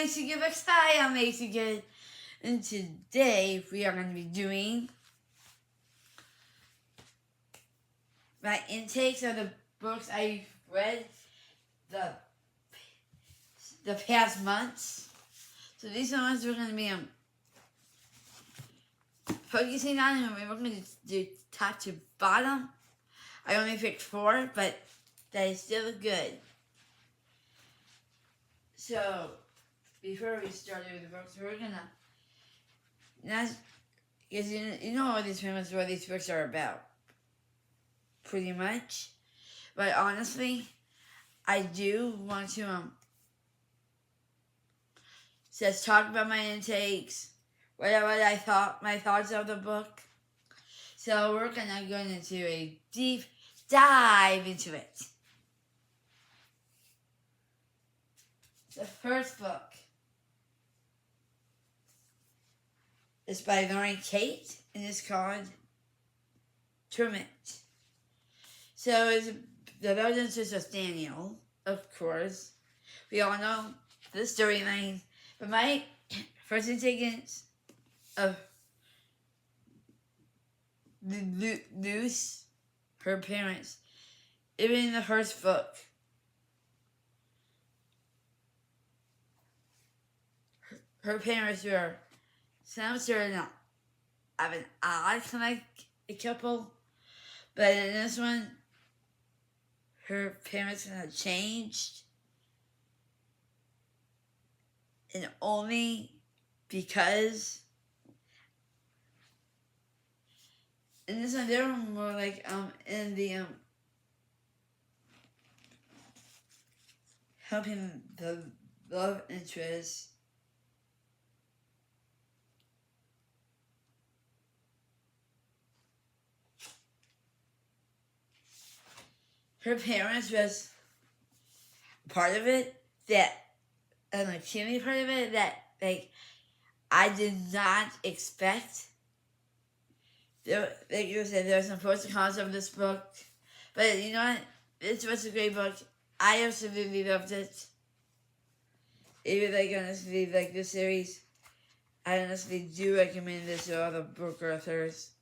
Macy Good Books. Hi, I'm Macy Good. And today we are going to be doing my intakes of the books I've read the past months. So these are the ones we're going to be focusing on, and we're going to do top to bottom. I only picked 4, but that is still good. So before we start with the books, we're gonna because you know what these books are about, pretty much. But honestly, I do want to just talk about my intakes, what I thought, my thoughts of the book. So we're gonna go into a deep dive into it. The first book is by Lauren Kate, and it's called Torment. So it's the love interest of Daniel, of course. We all know the storyline. But my first instance of Luce, her parents, even in the first book, her parents were some sort of an odd kind of couple, but in this one, her parents kind of changed, and only because in this one they were more like in the helping the love interest. Her parents was part of it, that and like Timmy part of it, that like I did not expect. Like you said, there were some pros and cons of this book, but you know what? This was a great book. I absolutely loved it. Even like honestly, like this series, I honestly do recommend this to all the book authors.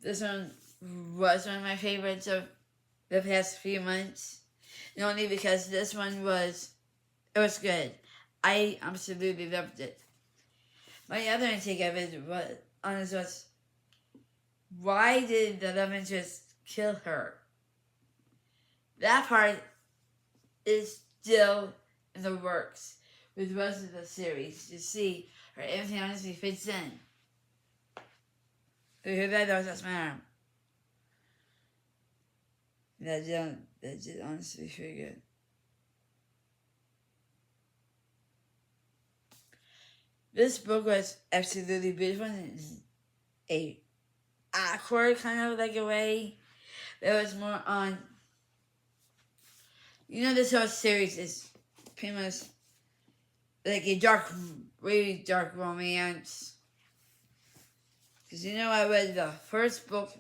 This one was one of my favorites of the past few months. And only because this one was good. I absolutely loved it. My other intake of it was why did the love interest kill her? That part is still in the works with the rest of the series to see how everything honestly fits in. Because that's my arm. That did honestly feel good. This book was absolutely beautiful in a awkward kind of like a way. It was more on, this whole series is pretty much like a really dark romance. Because I read the first book.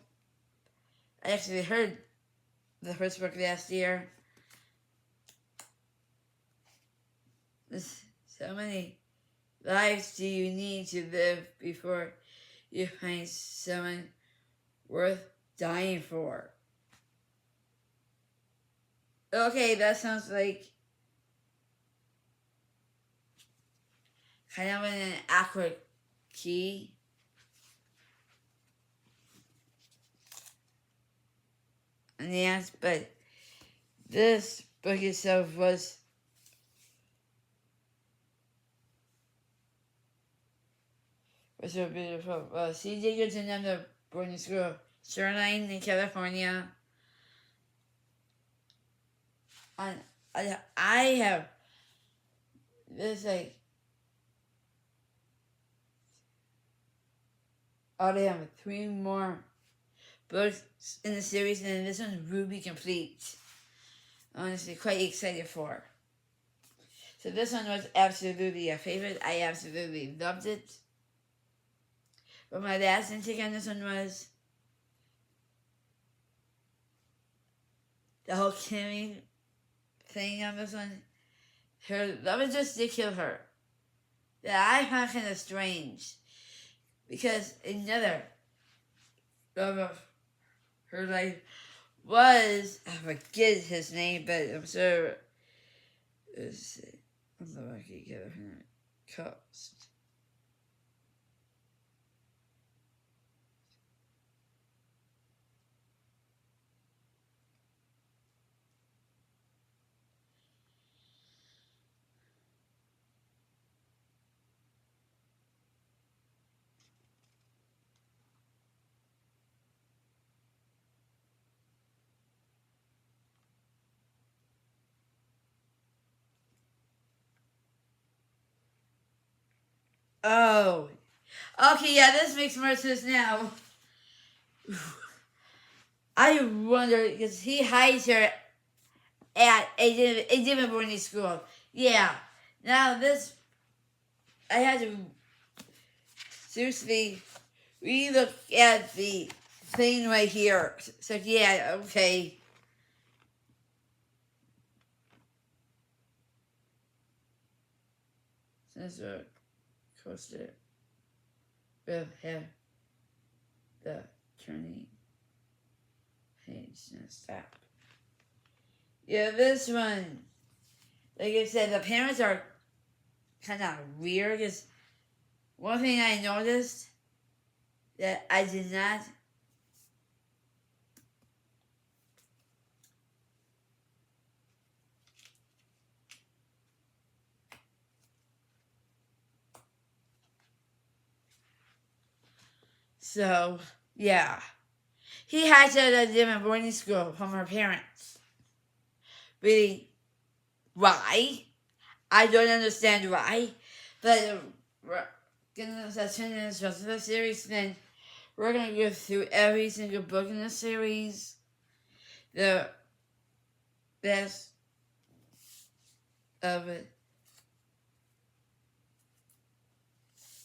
I actually heard the first book last year. There's so many lives do you need to live before you find someone worth dying for? Okay, that sounds like kind of an awkward key. Yes, but this book itself was so beautiful. CJ goes to another boarding school, Shoreline in California. And I have this like already have 3 more books in the series, and this one's Ruby Complete. Honestly, quite excited for. So this one was absolutely a favorite. I absolutely loved it. But my last intake on this one was the whole Kimmy thing on this one. Her love interest did kill her. That I found kind of strange. Because another love of her life was, I forget his name, but I'm sure it was, I don't know if I could get her cost. Oh. Okay, yeah, this makes more sense now. I wonder, because he hides her at a different boarding school. Yeah. Now this, I had to seriously relook at the thing right here. So yeah, okay. Since we're coaster will have the turning page and stop. Yeah, this one, like I said, the parents are kind of weird. Cause one thing I noticed that I did not so yeah. He had to at a different boarding school from her parents. Really, why? I don't understand why. But we're gonna turn in the rest of the series, then we're gonna go through every single book in the series. The best of it.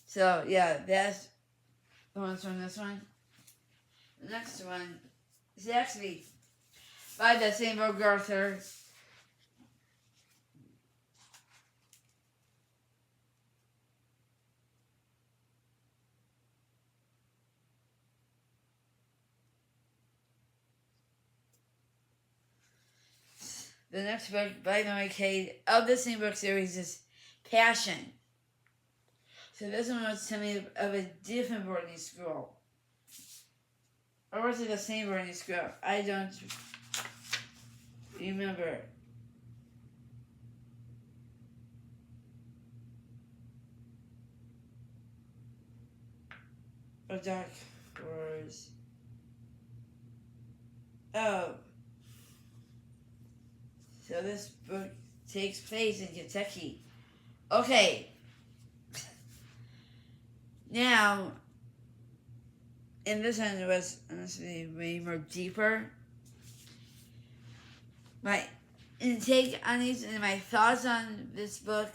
So yeah, that's the ones from this one. The next one is actually by the same book author. The next book by Mary Kay of the same book series is Passion. So this one was telling me of a different boarding school. Or was it the same boarding school? I don't remember. A Dark Horse. Oh. So this book takes place in Kentucky. Okay. Now, and this one was honestly way more deeper. My intake on these and my thoughts on this book,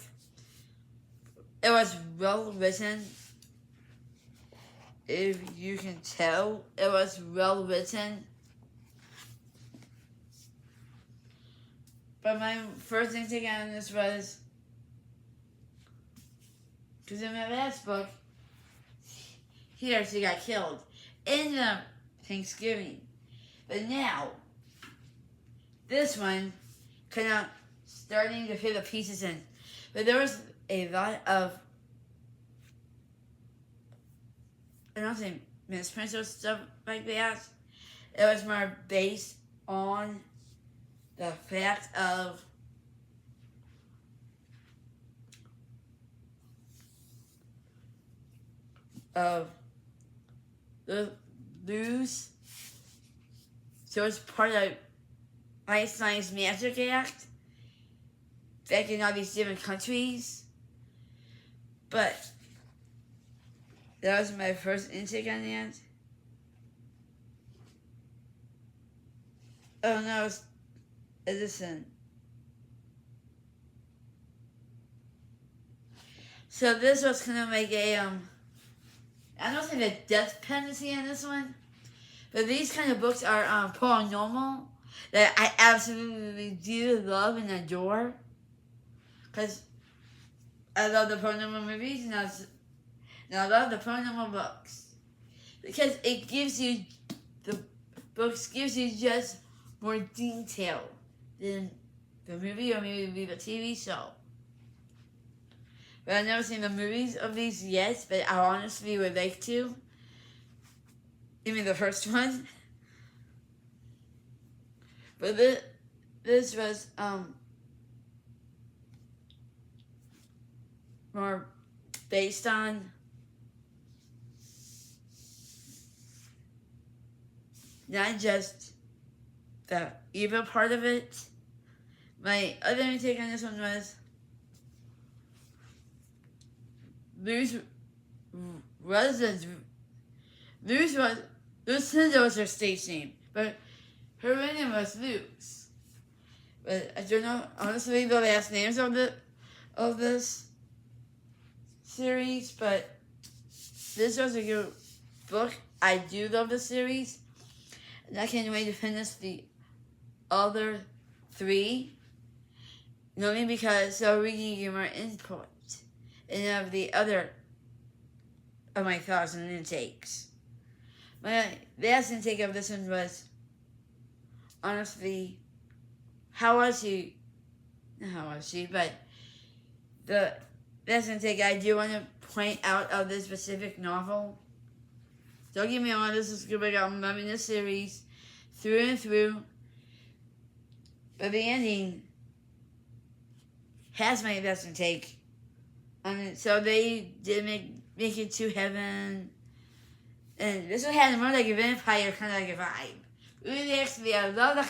it was well written. If you can tell, it was well written. But my first intake on this was, because in my last book, he actually got killed in the Thanksgiving. But now, this one kind of starting to fit the pieces in. But there was a lot of, I don't think, misprints or stuff like that. It was more based on the fact of the news. So it's part of Einstein's Magic Act back in all these different countries. But that was my first intake on that. Oh no, it's Edison. So this was kind of like a I don't think the death penalty in this one, but these kind of books are paranormal that I absolutely do love and adore. Because I love the paranormal movies and I love the paranormal books. Because it gives you, the books gives you just more detail than the movie or maybe the TV show. But I've never seen the movies of these yet, but I honestly would like to. Even the first one. But this was more based on not just the evil part of it. My other take on this one was Luz Lucinda was her stage name, but her real name was Luz. But I don't know honestly the last names of this series, but this was a good book. I do love the series, and I can't wait to finish the other 3. Not only because they'll really give you more input and of the other of my thoughts and intakes. My last intake of this one was honestly, but the last intake I do want to point out of this specific novel. Don't get me wrong, this is good. I'm loving this series through and through. But the ending has my best intake. So they did make it to heaven. And this one had more like a vampire kind of like a vibe. Really, actually, I love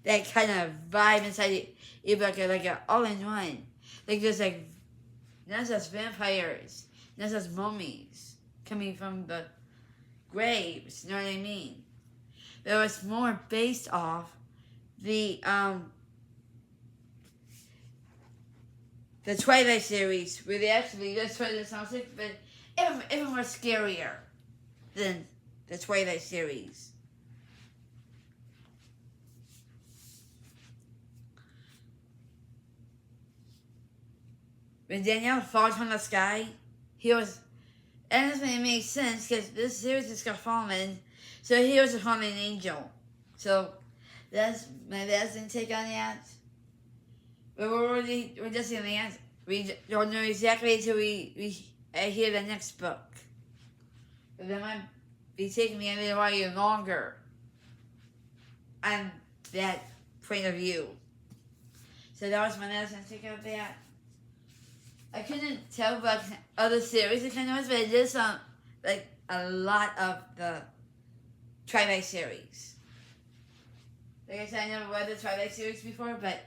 that kind of vibe inside it. Like a all-in-one. Like there's like, not just vampires, not just mummies coming from the graves, you know what I mean? There was more based off the Twilight series, where they actually, that's why it sounds like, but even more scarier than the Twilight series. When Daniel falls from the sky, and this may make sense because this series just got fallen, so he was a fallen angel. So that's my last intake on that. But we're just in the answer. We don't know exactly until we hear the next book. But that might be taking me a little while longer on that point of view. So that was my last intake of that. I couldn't tell what other series it kind of was, but it is like a lot of the Twilight series. Like I said, I never read the Twilight series before, but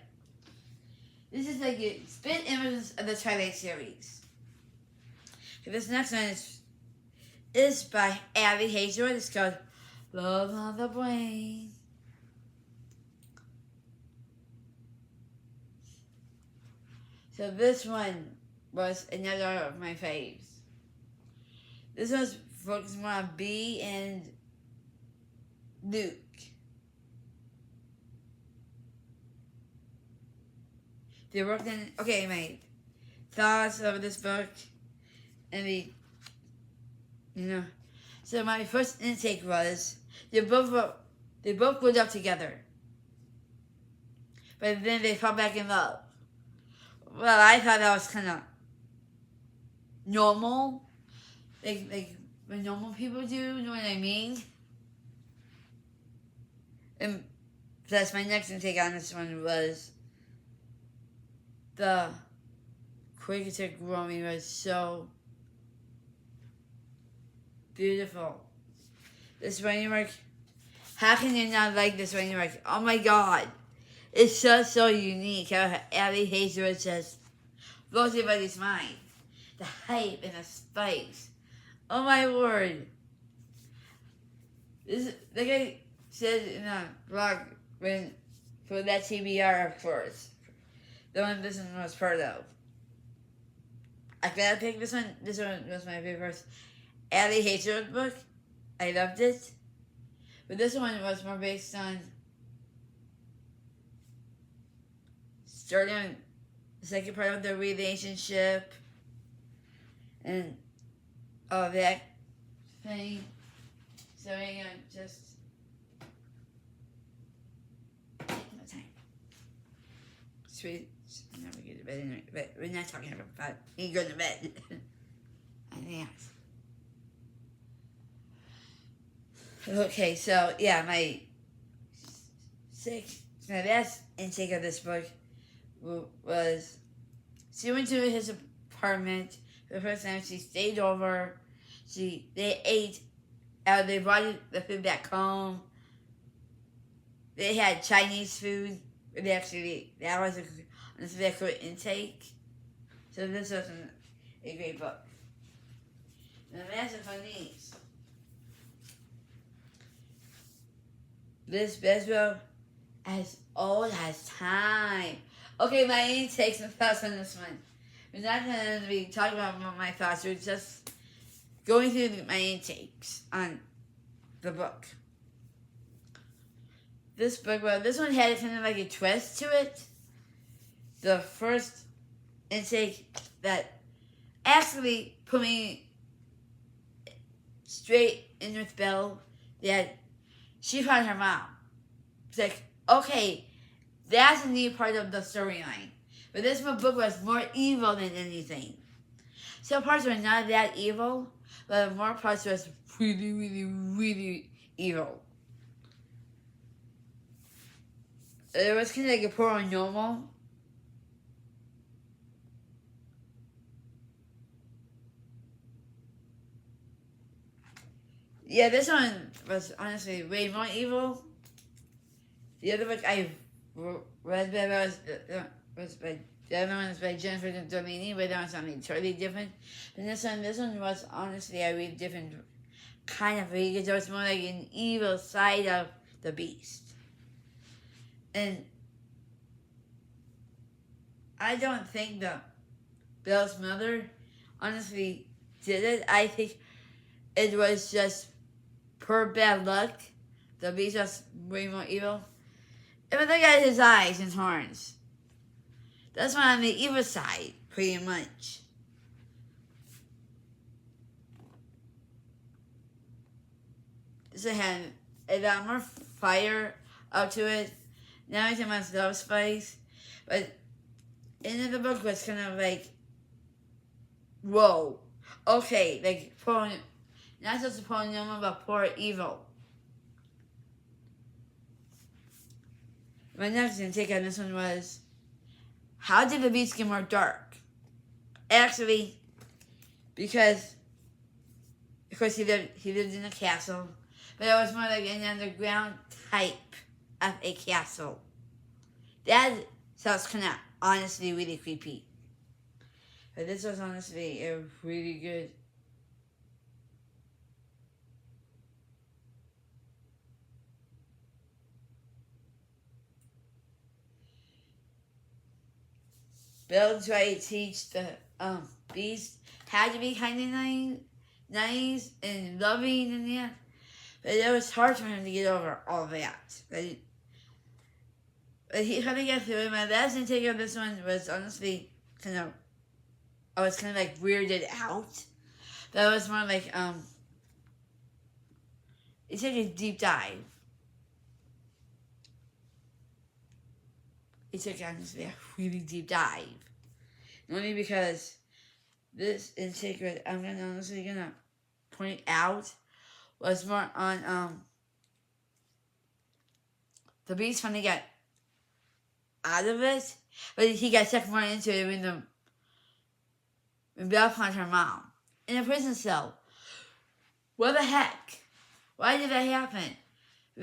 this is like a spit image of the Twilight series. So this next one is by Abby Hazelwood. It's called Love on the Brain. So this one was another of my faves. This was focused more on Bee and Luke. They worked in, okay, my thoughts of this book and so my first intake was they both grew up together, but then they fell back in love. Well, I thought that was kind of normal, like what normal people do, you know what I mean? And plus my next intake on this one was the character growing was so beautiful. This one you're like, how can you not like this one? You're like, oh my god. It's so unique how Abby Hazelwood just blows everybody's mind. The hype and the spice. Oh my word. This, like I said in a blog for that TBR, of course. The one this one was part of. I gotta pick this one. This one was my favorite. Allie Hazelwood book. I loved it. But this one was more based on starting the second part of the relationship and all that thing. So we're gonna just take my time. Sweet. Never get to bed anyway, but we're not talking about you go to bed. Anything else? Okay, so yeah, my last intake of this book was she went to his apartment for the first time. She stayed over. They ate. They brought the food back home. They had Chinese food. That was a good intake. So this wasn't a great book. And the Master of Niece. This Bezro as old as time. Okay, my intakes and thoughts on this one. We're not going to be talking about my thoughts. We're just going through my intakes on the book. This book, well, this one had kind of like a twist to it. The first intake that actually put me straight in with Belle, that she found her mom. It's like, okay, that's a neat part of the storyline. But this book was more evil than anything. Some parts were not that evil, but more parts was really, really, really evil. It was kind of like a paranormal. Yeah, this one was honestly way more evil. The other book I read was by the other one is by Jennifer Domini, but that was something totally different. And this one was honestly a really different kind of read because it was more like an evil side of the beast. And I don't think that Belle's mother honestly did it. I think it was just pure bad luck. The beast was way more evil. If I look at his eyes and horns, that's one on the evil side, pretty much. This had a lot more fire up to it. Now it's much love spice. But in the book was kind of like, whoa. Okay, like not just paranormal, but poor evil. My next intake on this one was, how did the beast get more dark? Actually, because of course he lived in a castle, but it was more like an underground type of a castle. That sounds kind of honestly really creepy. But this was honestly a really good. Belle tried to teach the beast how to be kind of nice and loving and that. But it was hard for him to get over all that. But he kind of got through it. My last intake of this one was honestly I was kind of like weirded out. But it was more like, it took a deep dive. It took honestly a really deep dive. Only because this intake, I'm honestly gonna point out, was more on the beast finally got out of it, but he got sucked more into it when Belle found her mom in a prison cell. What the heck? Why did that happen?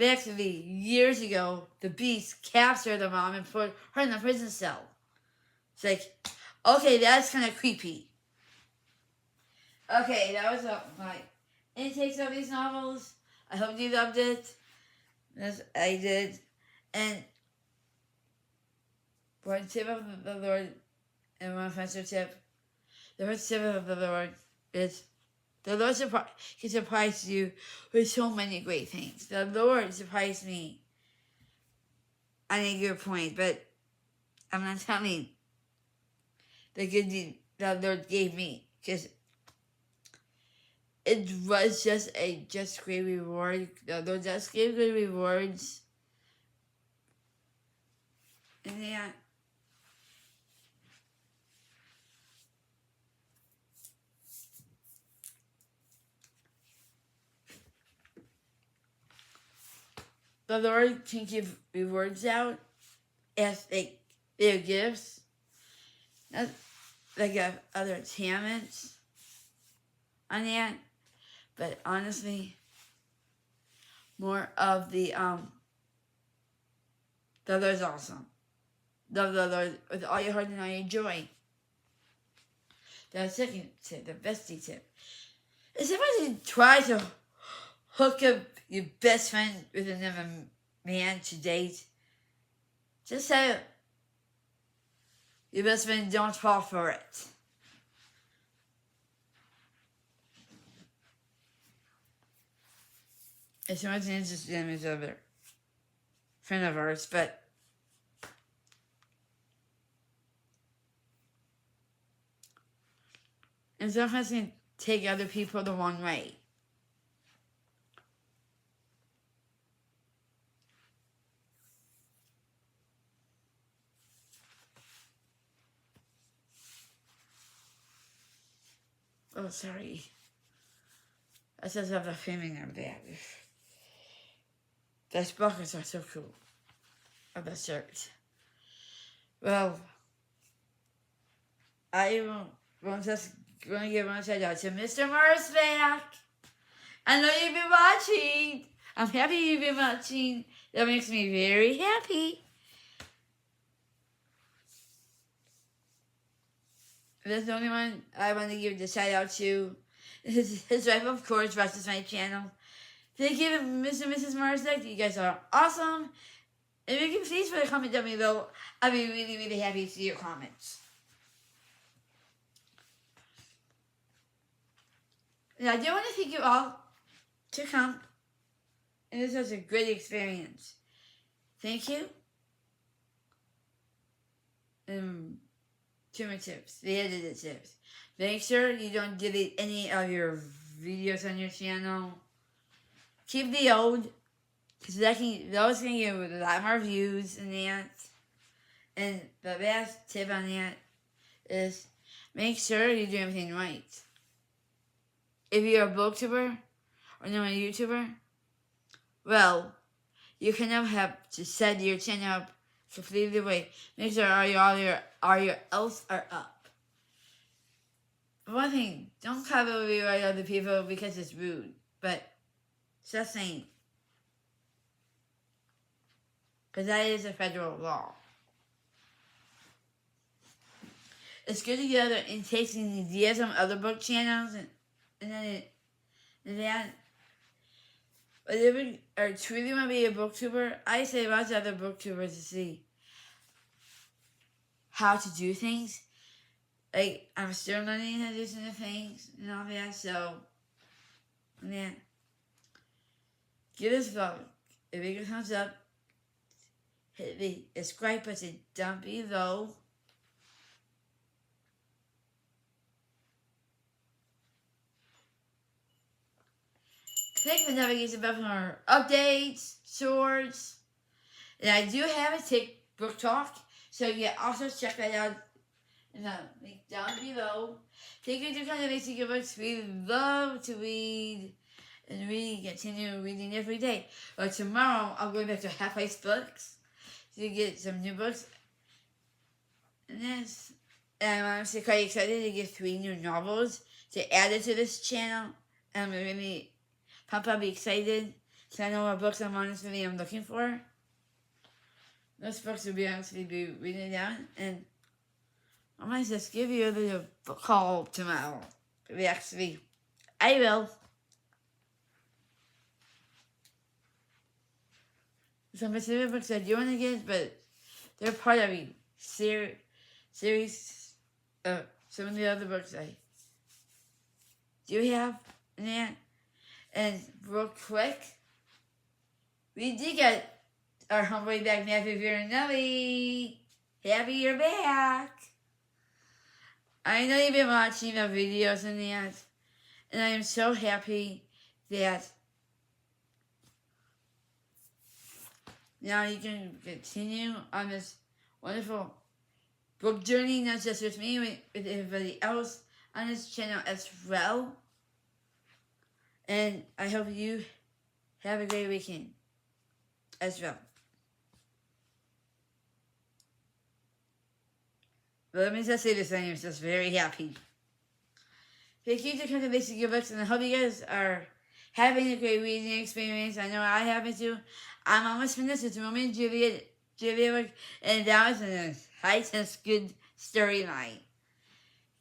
Actually, years ago, the beast captured the mom and put her in a prison cell. It's like, okay, that's kind of creepy. Okay, that was my intakes of these novels. I hope you loved it. Yes, I did. And one tip of the Lord and one offensive tip. The first tip of the Lord is The Lord can surprise you with so many great things. The Lord surprised me on a good point, but I'm not telling the good deed the Lord gave me, because it was just great reward. The Lord just gave good rewards. And yeah. The Lord can give rewards out as their gifts, not like other talents on that, but honestly, more of the Lord's awesome. Love the Lord with all your heart and all your joy. The second tip, the bestie tip, is somebody try to hook up your best friend with another man to date. Just say your best friend don't fall for it. If someone's interested in this other friend of ours, but and sometimes can take other people the wrong way. Oh, sorry. I just have a feeling of that. The sparkles are so cool. Of the shirt. Well, I won't just going to give one shout out to Mr. Morris back. I know you've been watching. I'm happy you've been watching. That makes me very happy. That's the only one I want to give the shout out to. His wife, of course, watches my channel. Thank you, Mr. and Mrs. Morissette. You guys are awesome. If you can please put a comment down below, I'll be really, really happy to see your comments. And I do want to thank you all to come. And this was a great experience. Thank you. Two more tips. The edited tips. Make sure you don't delete any of your videos on your channel. Keep the old, because those can get a lot more views than that. And the best tip on that is make sure you do everything right. If you're a booktuber or not a YouTuber, well, you cannot have to set your channel up completely away. Make sure all your elves are up. One thing, don't copyright other people because it's rude, but just saying. Because that is a federal law. It's good to get other and taking ideas from other book channels and then but if you truly want to be a booktuber, I say watch other booktubers to see how to do things. Like, I'm still learning how to do some things and all that, so yeah. Give this vlog a big thumbs up. Hit the subscribe button down below. Click the notification button for updates, shorts. And I do have a book talk, so you can also check that out in the link down below. Thank you to come to Basic Books. We love to read and continue reading every day. But tomorrow, I'm going back to half-price books to get some new books. And I'm honestly quite excited to get 3 new novels to add it to this channel. I'm really pumped. I'll be excited. So I know what books I'm looking for. Those books will be honestly be reading down, and I might just give you a little call tomorrow. Actually, I will. Some specific books I do want to get, but they're part of a series. Some of the other books I do you have that? And real quick, we did get our homeboy back, Matthew Virinelli. Happy you're back. I know you've been watching my videos and that, and I am so happy that now you can continue on this wonderful book journey, not just with me, with everybody else on this channel as well. And I hope you have a great weekend as well. But let me just say this, I am just very happy. Thank you to come to Basic Good Books, and I hope you guys are having a great reading experience. I know I have it too. I'm almost finished with Romeo and Juliet, and that was a high-tense good storyline.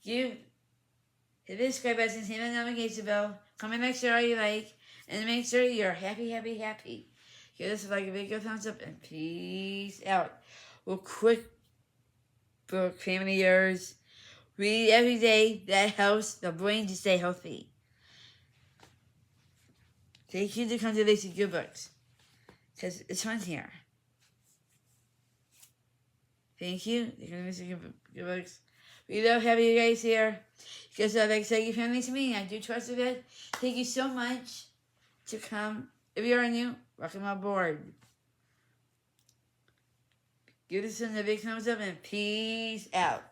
Hit the subscribe button, hit the notification bell, comment, make sure you like, and make sure you're happy. Give this like a big thumbs up, and peace out. Well, quick book, family years. Read every day. That helps the brain to stay healthy. Thank you to come to Basic Good Books, because it's fun here. Thank you to come to Basic Good Books. We love having you guys here. You guys are like second family to me. I do trust it. Thank you so much to come. If you are new, welcome aboard. Give this one a big thumbs up and peace out.